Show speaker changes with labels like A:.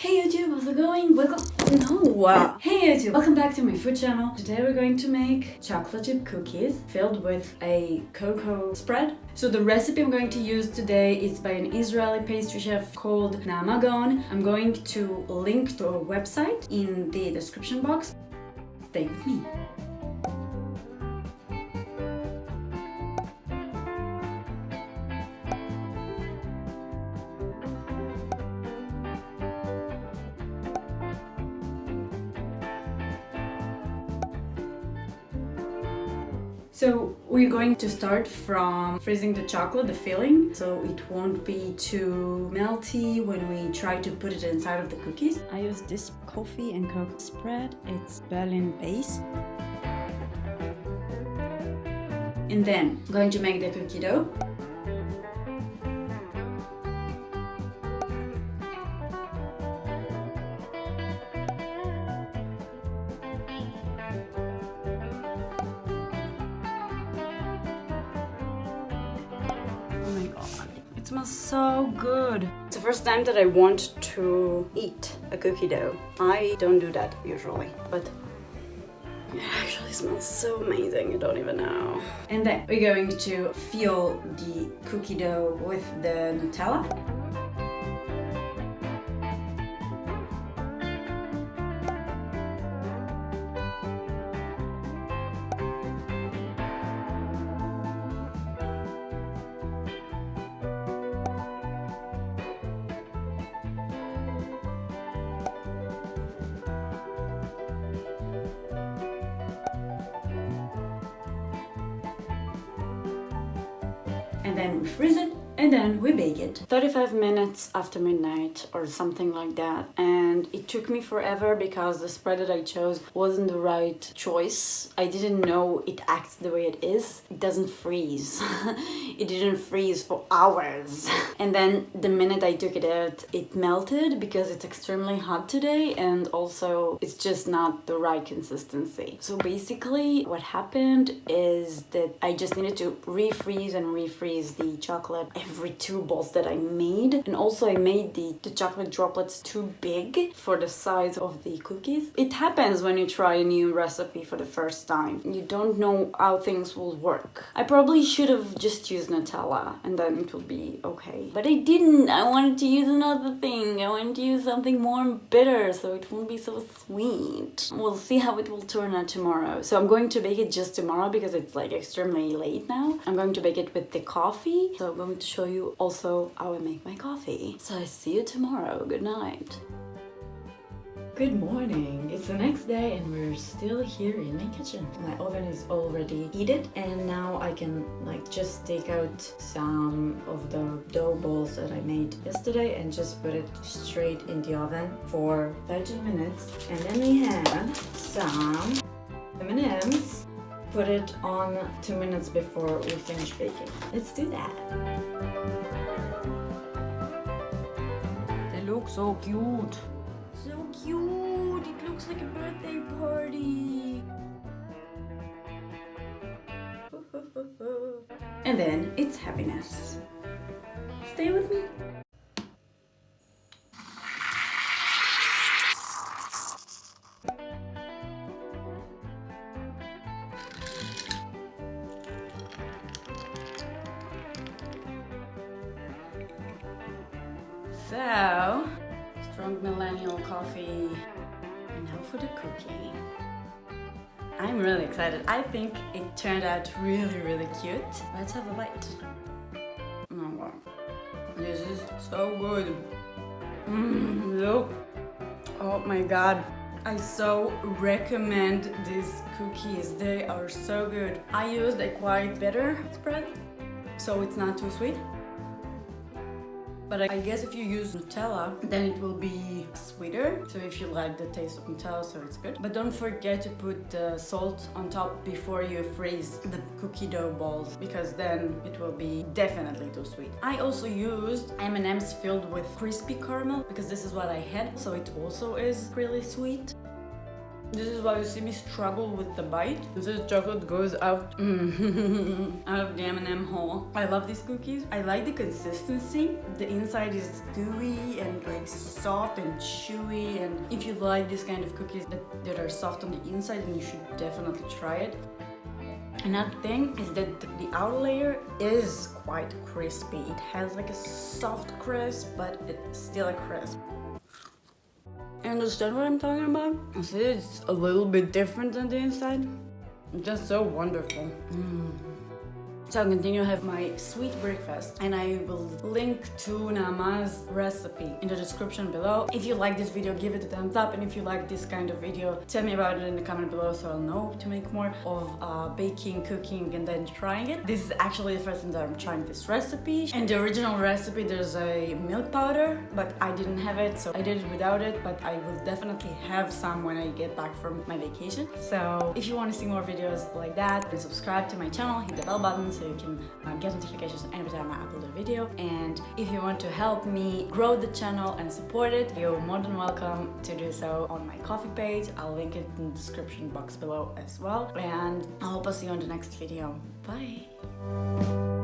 A: Hey YouTube, how's it going? Hey YouTube, welcome back to my food channel. Today we're going to make chocolate chip cookies filled with a cocoa spread. So the recipe I'm going to use today is by an Israeli pastry chef called Maldon. I'm going to link to a website in the description box. Stay with me. So we're going to start from freezing the chocolate, the filling, so it won't be too melty when we try to put it inside of the cookies. I use this coffee and cocoa spread. It's Berlin based. And then I'm going to make the cookie dough. It smells so good. It's the first time that I want to eat a cookie dough. I don't do that usually, but it actually smells so amazing, you don't even know. And then we're going to fill the cookie dough with the Nutella. And then we freeze it, and then we bake it. 35 minutes after midnight or something like that. And it took me forever because the spread that I chose wasn't the right choice. I didn't know it acts the way it is. It doesn't freeze. It didn't freeze for hours. And then the minute I took it out, it melted because it's extremely hot today, and also it's just not the right consistency. So basically what happened is that I just needed to refreeze the chocolate every 2 balls that I made. And also I made the chocolate droplets too big for the size of the cookies. It happens when you try a new recipe for the first time. You don't know how things will work. I probably should have just used Nutella and then it would be okay. But I didn't. I wanted to use another thing. I wanted to use something more bitter so it won't be so sweet. We'll see how it will turn out tomorrow. So I'm going to bake it just tomorrow because it's like extremely late now. I'm going to bake it with the coffee. So I'm going to show you also how I make my coffee. So I see you tomorrow. Good night. Good morning. It's the next day and we're still here in my kitchen. My oven is already heated and now I can just take out some of the dough balls that I made yesterday and just put it straight in the oven for 30 minutes. And then we have some M&Ms. Put it on 2 minutes before we finish baking. Let's do that. They look so cute. So cute. It looks like a birthday party. And then it's happiness. Stay with me. So, strong millennial coffee, and now for the cookie. I'm really excited. I think it turned out really cute. Let's have a bite. Oh wow, this is so good. Look. Oh my god. I so recommend these cookies. They are so good. I used a quite bitter spread, so it's not too sweet. But I guess if you use Nutella, then it will be sweeter. So if you like the taste of Nutella, so it's good. But don't forget to put the salt on top before you freeze the cookie dough balls, because then it will be definitely too sweet. I also used M&Ms filled with crispy caramel because this is what I had, so it also is really sweet. This is why you see me struggle with the bite. This chocolate goes out, out of the M&M hole. I love these cookies. I like the consistency. The inside is gooey and like soft and chewy. And if you like this kind of cookies that are soft on the inside, then you should definitely try it. Another thing is that the outer layer is quite crispy. It has like a soft crisp, but it's still a crisp. Understand what I'm talking about? See, it's a little bit different than the inside. It's just so wonderful. So I'll continue to have my sweet breakfast, and I will link to Nama's recipe in the description below. If you like this video, give it a thumbs up, and if you like this kind of video, tell me about it in the comment below so I'll know to make more of baking, cooking, and then trying it. This is actually the first time that I'm trying this recipe. In the original recipe there's a milk powder, but I didn't have it, so I did it without it, but I will definitely have some when I get back from my vacation. So if you want to see more videos like that, then subscribe to my channel, hit the bell button so you can get notifications every time I upload a video. And if you want to help me grow the channel and support it, you're more than welcome to do so on my coffee page. I'll link it in the description box below as well. And I hope I'll see you on the next video. Bye!